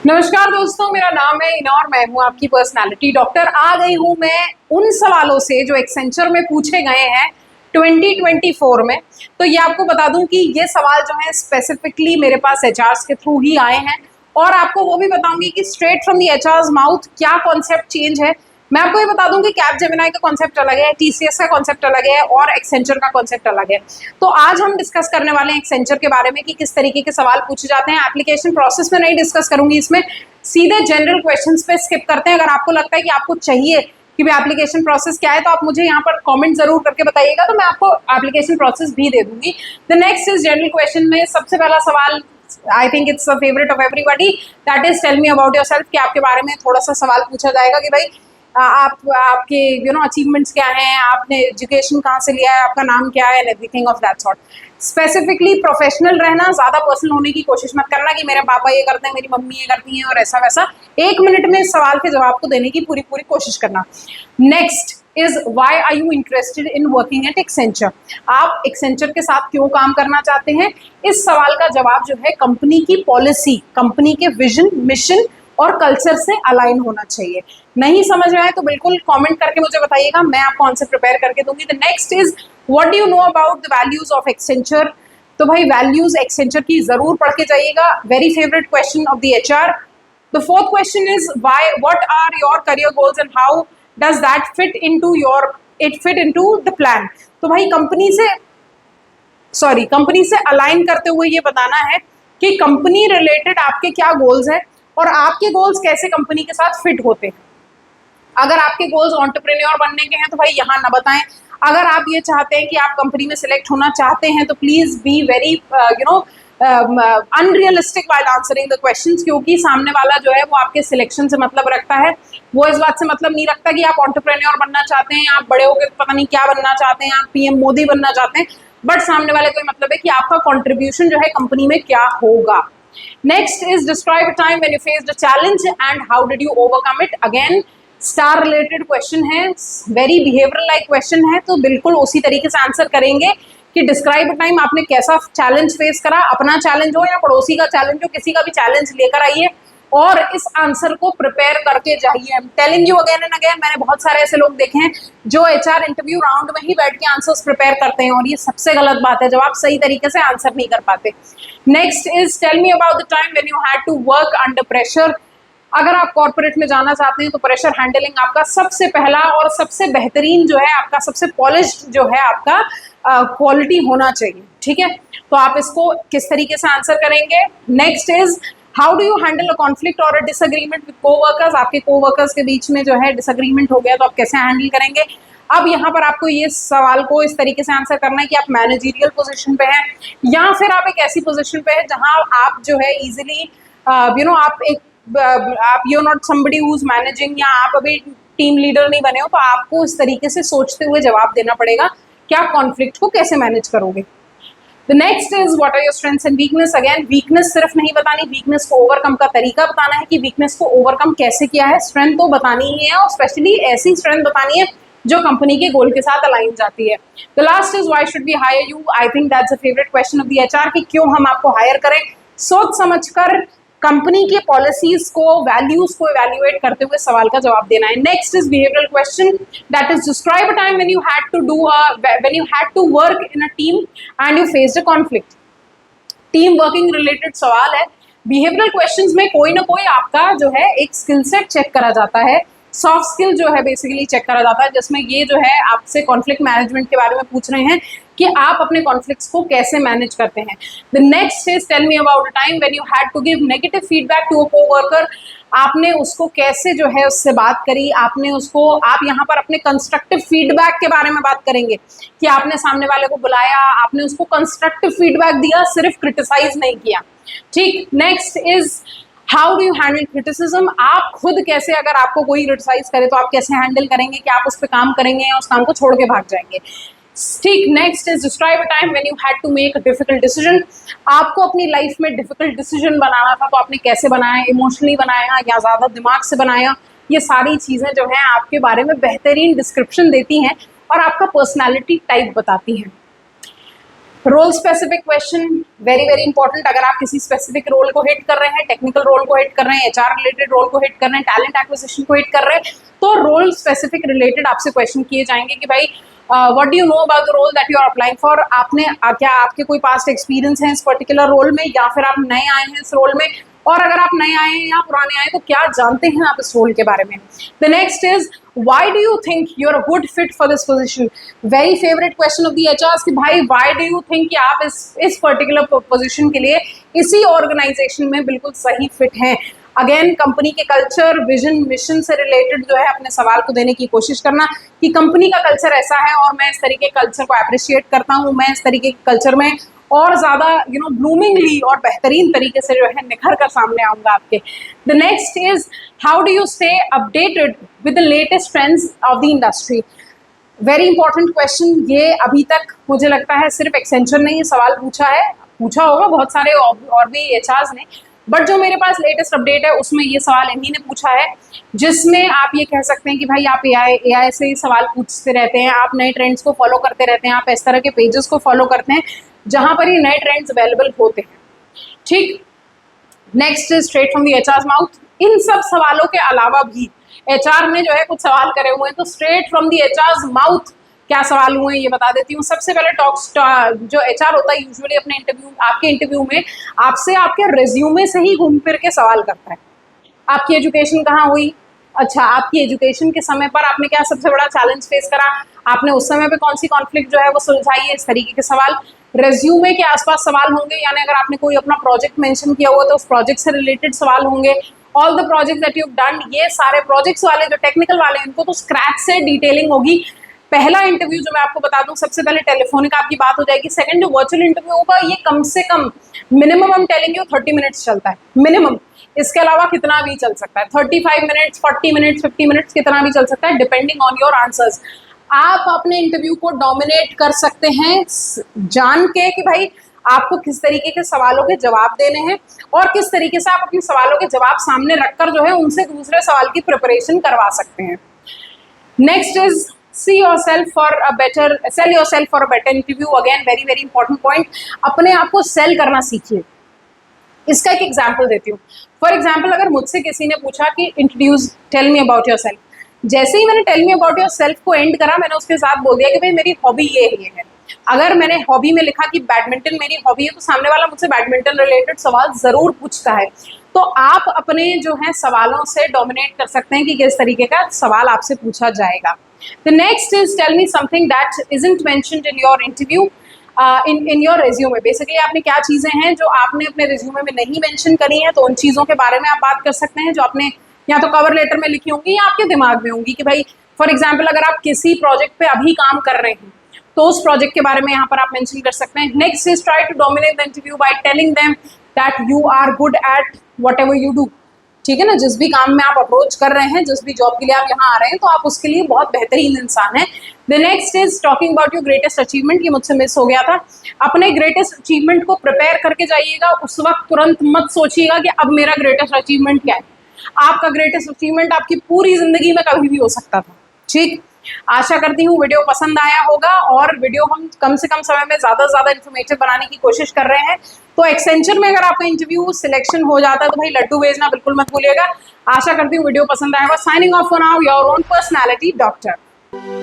नमस्कार दोस्तों, मेरा नाम है इना और मैं हूं आपकी पर्सनालिटी डॉक्टर। आ गई हूं मैं उन सवालों से जो एक्सेंचर में पूछे गए हैं 2024 में। तो ये आपको बता दूं कि ये सवाल जो है स्पेसिफिकली मेरे पास एचआरस के थ्रू ही आए हैं और आपको वो भी बताऊंगी कि स्ट्रेट फ्रॉम द एचआरस माउथ क्या कॉन्सेप्ट चेंज है। मैं आपको ये बता दूं कि कैपजेमिनी का कॉन्सेप्ट अलग है, टीसीएस का कॉन्सेप्ट अलग है और एक्सेंचर का कॉन्सेप्ट अलग है। तो आज हम डिस्कस करने वाले हैं एक्सेंचर के बारे में कि किस तरीके के सवाल पूछे जाते हैं। एप्लीकेशन प्रोसेस में नहीं डिस्कस करूंगी, इसमें सीधे जनरल क्वेश्चंस पे स्किप करते हैं। अगर आपको लगता है कि आपको चाहिए कि मैं एप्लीकेशन प्रोसेस क्या है तो आप मुझे यहाँ पर कमेंट जरूर करके बताइएगा, तो मैं आपको एप्लीकेशन प्रोसेस भी दे दूंगी। The next is general question में सबसे पहला सवाल, I think it's a favourite of everybody, that is tell me about yourself. कि आपके बारे में थोड़ा सा सवाल पूछा जाएगा कि भाई आपके अचीवमेंट्स क्या हैं, आपने एजुकेशन कहाँ से लिया है, आपका नाम क्या है and everything of that sort. Specifically professional रहना, ज्यादा पर्सनल होने की कोशिश मत करना कि मेरे पापा ये करते हैं, मेरी मम्मी ये करती हैं और ऐसा वैसा। 1 मिनट में सवाल के जवाब को देने की पूरी कोशिश करना। Next is why are you interested in working at Accenture. आप एक्सेंचर के साथ क्यों काम करना चाहते हैं। इस सवाल का जवाब जो है कंपनी की पॉलिसी, कंपनी के विजन, मिशन और कल्चर से अलाइन होना चाहिए। नहीं समझ में आए तो बिल्कुल कमेंट करके मुझे बताइएगा, मैं आपको आंसर प्रिपेयर करके दूंगी। The next is what do you know about the values of Accenture. तो भाई वैल्यूज एक्सेंचर की जरूर पढ़ के जाइएगा, very favourite question of the HR. The fourth question is why, what are your career goals and how does that fit into the plan. तो भाई company से अलाइन करते हुए ये बताना है कि कंपनी रिलेटेड आपके क्या गोल्स हैं और आपके गोल्स कैसे कंपनी के साथ फिट होते हैं। अगर आपके गोल्स एंटरप्रेन्योर बनने के हैं तो भाई यहाँ ना बताएं। अगर आप ये चाहते हैं कि आप कंपनी में सिलेक्ट होना चाहते हैं तो please be very unrealistic while answering the questions, क्योंकि सामने वाला जो है वो आपके सिलेक्शन से मतलब रखता है, वो इस बात से मतलब नहीं रखता कि आप एंटरप्रेन्योर बनना चाहते हैं, आप बड़े होकर पता नहीं क्या बनना चाहते हैं, आप पीएम मोदी बनना चाहते हैं, बट सामने वाले को मतलब है कि आपका कॉन्ट्रीब्यूशन जो है कंपनी में क्या होगा। Next is describe a time when you faced a challenge and how did you overcome it. Again star related question है, वेरी बिहेवियरल लाइक क्वेश्चन है, तो बिल्कुल उसी तरीके से आंसर करेंगे कि डिस्क्राइब अ टाइम आपने कैसा चैलेंज फेस करा, अपना चैलेंज हो या पड़ोसी का चैलेंज हो, किसी का भी चैलेंज लेकर आइए और इस आंसर को प्रिपेयर करके जाइए। I am telling you again and again, मैंने बहुत सारे ऐसे लोग देखे हैं जो एचआर इंटरव्यू राउंड में ही बैठ के आंसर्स प्रिपेयर करते हैं और ये सबसे गलत बात है जब आप सही तरीके से आंसर नहीं कर पाते। Next is tell me about the time when you had to work under pressure. अगर आप कॉर्पोरेट में जाना चाहते हैं तो प्रेशर हैंडलिंग आपका सबसे पहला और सबसे बेहतरीन जो है, आपका सबसे पॉलिश्ड जो है आपका क्वालिटी होना चाहिए। ठीक है, तो आप इसको किस तरीके से आंसर करेंगे। Next is how do you handle a conflict और अ डिसएग्रीमेंट विद कोवर्कर्स। आपके कोवर्कर्स के बीच में जो है डिसएग्रीमेंट हो गया तो आप कैसे हैंडल करेंगे। अब यहाँ पर आपको ये सवाल को इस तरीके से आंसर करना है कि आप मैनेजरियल पोजीशन पे हैं या फिर आप एक ऐसी पोजीशन पे है जहां आप जो है इजीली आप you not somebody who is managing, या आप अभी टीम लीडर नहीं बने हो, तो आपको इस तरीके से सोचते हुए जवाब देना पड़ेगा कि आप कॉन्फ्लिक्ट को कैसे मैनेज करोगे। The next is what are your strengths and weakness. Again weakness सिर्फ नहीं बतानी, वीकनेस को ओवरकम का तरीका बताना है कि वीकनेस को ओवरकम कैसे किया है। स्ट्रेंथ तो बतानी ही है और स्पेशली ऐसी स्ट्रेंथ बतानी है जो कंपनी के गोल के साथ अलाइन जाती है। The last is why should we hire you. I think that's a favourite question of the HR कि क्यों हम आपको हायर करें। सोच समझकर कंपनी के पॉलिसीज को, वैल्यूज को इवैल्यूएट करते हुए सवाल का जवाब देना है। Next is behavioural question, that is describe a time when you had to work in a team and you faced a conflict. Team working related सवाल है। बिहेवियरल क्वेश्चंस में कोई ना कोई आपका जो है एक स्किल सेट चेक करा जाता है, सॉफ्ट स्किल जो है बेसिकली चेक करा जाता है, जिसमें ये जो है आपसे कॉन्फ्लिक्ट मैनेजमेंट के बारे में पूछ रहे हैं कि आप अपने कॉन्फ्लिक्ट्स को कैसे मैनेज करते हैं। The next is tell me about a time when you had to give negative feedback to a coworker. आपने उसको कैसे जो है उससे बात करी, आपने उसको, आप यहाँ पर अपने कंस्ट्रक्टिव फीडबैक के बारे में बात करेंगे कि आपने सामने वाले को बुलाया, आपने उसको कंस्ट्रक्टिव फीडबैक दिया, सिर्फ क्रिटिसाइज नहीं किया। ठीक, next is how do you handle criticism. आप खुद कैसे, अगर आपको कोई क्रिटिसाइज करे तो आप कैसे हैंडल करेंगे, कि आप उस पर काम करेंगे या उस काम को छोड़ के भाग जाएंगे। ठीक, next is describe a time when you had to make a difficult decision. आपको अपनी लाइफ में डिफिकल्ट डिसीजन बनाना था तो आपने कैसे बनाया, इमोशनली बनाया या ज्यादा दिमाग से बनाया। ये सारी चीजें जो हैं आपके बारे में बेहतरीन डिस्क्रिप्शन देती हैं और आपका पर्सनैलिटी टाइप बताती हैं। Role specific question very very important. अगर आप किसी स्पेसिफिक रोल को हिट कर रहे हैं, टेक्निकल रोल को हिट कर रहे हैं, एचआर रिलेटेड रोल को हिट कर रहे हैं, टैलेंट एक्विजिशन को हिट कर रहे हैं, तो रोल स्पेसिफिक रिलेटेड आपसे क्वेश्चन किए जाएंगे कि भाई what do you know about the role that you are applying for. आपने क्या आपके कोई पास्ट एक्सपीरियंस है इस पर्टिकुलर रोल में, या फिर आप नए आए हैं इस रोल में, और अगर आप नए आए हैं या पुराने आए तो क्या जानते हैं आप इस रोल के बारे में। The next is why do you think you are a good fit for this position. Very favourite question of the HRs कि भाई व्हाई डू यू थिंक कि आप इस पर्टिकुलर पोजीशन के लिए इसी ऑर्गेनाइजेशन में बिल्कुल सही फिट हैं। अगेन कंपनी के कल्चर, विजन, मिशन से रिलेटेड जो है अपने सवाल को देने की कोशिश करना कि कंपनी का कल्चर ऐसा है और मैं इस तरीके के कल्चर को अप्रिशिएट करता हूँ, मैं इस तरीके के कल्चर में और ज़्यादा ब्लूमिंगली और बेहतरीन तरीके से जो है निखर कर सामने आऊँगा आपके। The next is how do you stay updated with the latest trends of the industry. Very important question. ये अभी तक मुझे लगता है सिर्फ एक्सेंचर ने ये सवाल पूछा होगा बहुत सारे और भी एचआर्स ने, बट जो मेरे पास लेटेस्ट अपडेट है उसमें ये सवाल इन्हीं ने पूछा है, जिसमें आप ये कह सकते हैं कि भाई आप एआई से ही सवाल पूछते रहते हैं, आप नए ट्रेंड्स को फॉलो करते रहते हैं, आप इस तरह के पेजेस को फॉलो करते हैं जहां पर ये नए ट्रेंड्स अवेलेबल होते हैं। ठीक, next is straight from the HR's mouth. इन सब सवालों के अलावा भी एचआर ने जो है कुछ सवाल करे हुए हैं, तो straight from the HR's mouth क्या सवाल हुए ये बता देती हूँ। सबसे पहले जो एचआर होता है यूजुअली अपने आपके इंटरव्यू में आपसे आपके रिज्यूमे से ही घूम फिर के सवाल करता है। आपकी एजुकेशन कहाँ हुई, अच्छा आपकी एजुकेशन के समय पर आपने क्या सबसे बड़ा चैलेंज फेस करा, आपने उस समय पे कौन सी कॉन्फ्लिक्ट जो है वो सुलझाई है, इस तरीके के सवाल रेज्यूमे के आसपास सवाल होंगे। यानी अगर आपने कोई अपना प्रोजेक्ट मेंशन किया हुआ तो उस प्रोजेक्ट से रिलेटेड सवाल होंगे। All the project that you done, ये सारे प्रोजेक्ट्स वाले जो टेक्निकल वाले इनको तो स्क्रैच से डिटेलिंग होगी। पहला इंटरव्यू जो मैं आपको बता दूं सबसे पहले टेलीफोनिक आपकी बात हो जाएगी। सेकंड जो वर्चुअल इंटरव्यू होगा ये कम से कम मिनिमम हम टेलिंग यू 30 मिनट्स चलता है मिनिमम, इसके अलावा कितना भी चल सकता है, 35 मिनट्स, 40 मिनट्स, 50 मिनट्स, कितना भी चल सकता है डिपेंडिंग ऑन योर आंसर्स। आप अपने इंटरव्यू को डोमिनेट कर सकते हैं जान के कि भाई आपको किस तरीके के सवालों के जवाब देने हैं और किस तरीके से आप अपने सवालों के जवाब सामने रखकर जो है उनसे दूसरे सवाल की प्रिपरेशन करवा सकते हैं। Next is sell yourself for a better interview। Again very very important point, अपने आप को सेल करना सीखिए। इसका एक एग्जाम्पल देती हूँ। फॉर एग्जाम्पल अगर मुझसे किसी ने पूछा कि tell me about yourself, जैसे ही मैंने tell me about yourself को एंड करा मैंने उसके साथ बोल दिया कि भाई मेरी हॉबी ये है। अगर मैंने हॉबी में लिखा कि बैडमिंटन मेरी हॉबी है तो सामने वाला मुझसे बैडमिंटन रिलेटेड सवाल जरूर पूछता है। तो आप अपने जो है सवालों से डोमिनेट कर सकते हैं कि किस तरीके का सवाल आपसे पूछा जाएगा। The next is tell me something that isn't mentioned in your interview, in your resume। Basically आपने क्या चीज़ें हैं जो आपने अपने रिज्यूमे में नहीं मेंशन करी हैं, तो उन चीज़ों के बारे में आप बात कर सकते हैं जो आपने या तो कवर लेटर में लिखी होंगी या आपके दिमाग में होंगी कि भाई फॉर एग्जाम्पल अगर आप किसी प्रोजेक्ट पे अभी काम कर रहे हैं तो उस प्रोजेक्ट के बारे में यहाँ पर आप मेंशन कर सकते हैं। Next is try to dominate the interview by telling them that you are good at whatever you do. ठीक है ना, जिस भी काम में आप अप्रोच कर रहे हैं, जिस भी जॉब के लिए आप यहाँ आ रहे हैं तो आप उसके लिए बहुत बेहतरीन इंसान हैं। The next is talking about your greatest achievement. ये मुझसे मिस हो गया था। अपने ग्रेटेस्ट अचीवमेंट को प्रिपेयर करके जाइएगा, उस वक्त तुरंत मत सोचिएगा कि अब मेरा ग्रेटेस्ट अचीवमेंट क्या है। आपका ग्रेटेस्ट अचीवमेंट आपकी पूरी जिंदगी में कभी भी हो सकता था। ठीक, आशा करती हूँ वीडियो पसंद आया होगा और वीडियो हम कम से कम समय में ज़्यादा से ज़्यादा इन्फॉर्मेटिव बनाने की कोशिश कर रहे हैं। तो एक्सेंचर में अगर आपका इंटरव्यू सिलेक्शन हो जाता है तो भाई लड्डू भेजना बिल्कुल मत भूलिएगा। आशा करती हूँ वीडियो पसंद आएगा। Signing off for now, your own personality doctor.